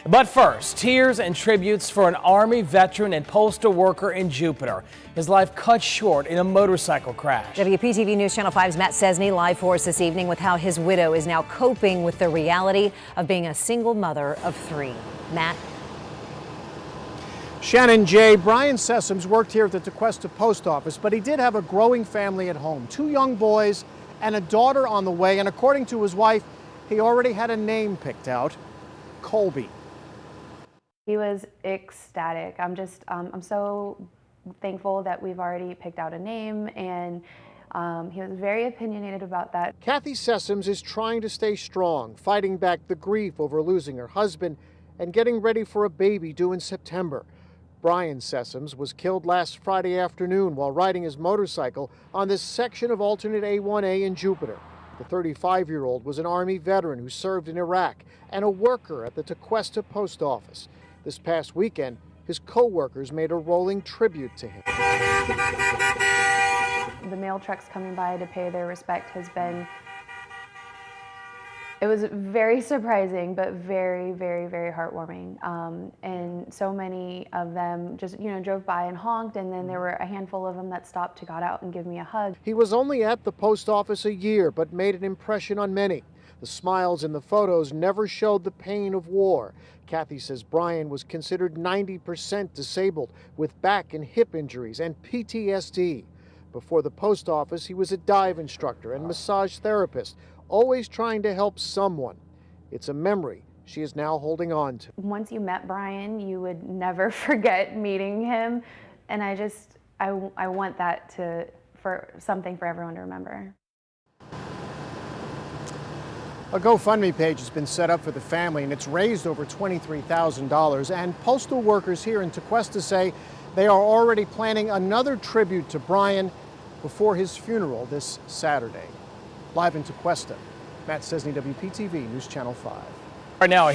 But first, tears and tributes for an Army veteran and postal worker in Jupiter. His life cut short in a motorcycle crash. WPTV News Channel 5's Matt Cesny live for us this evening with how his widow is now coping with the reality of being a single mother of 3. Matt? Shannon J. Brian Sessoms worked here at the Tequesta post office, but he did have a growing family at home. 2 young boys and a daughter on the way, and according to his wife, he already had a name picked out, Colby. He was ecstatic. I'm so thankful that we've already picked out a name, and he was very opinionated about that. Kathy Sessoms is trying to stay strong, fighting back the grief over losing her husband and getting ready for a baby due in September. Brian Sessoms was killed last Friday afternoon while riding his motorcycle on this section of alternate A1A in Jupiter. The 35-year-old was an Army veteran who served in Iraq and a worker at the Tequesta post office. This past weekend, his co-workers made a rolling tribute to him. The mail trucks coming by to pay their respect it was very surprising, but very, very, very heartwarming. And so many of them just, drove by and honked, and then there were a handful of them that stopped to got out and give me a hug. He was only at the post office a year, but made an impression on many. The smiles in the photos never showed the pain of war. Kathy says Brian was considered 90% disabled with back and hip injuries and PTSD. Before the post office, he was a dive instructor and massage therapist, always trying to help someone. It's a memory she is now holding on to. Once you met Brian, you would never forget meeting him, and I want that for something for everyone to remember. A GoFundMe page has been set up for the family, and it's raised over $23,000. And postal workers here in Tequesta say they are already planning another tribute to Brian before his funeral this Saturday. Live in Tequesta, Matt Cesny, WPTV News Channel 5. Right now.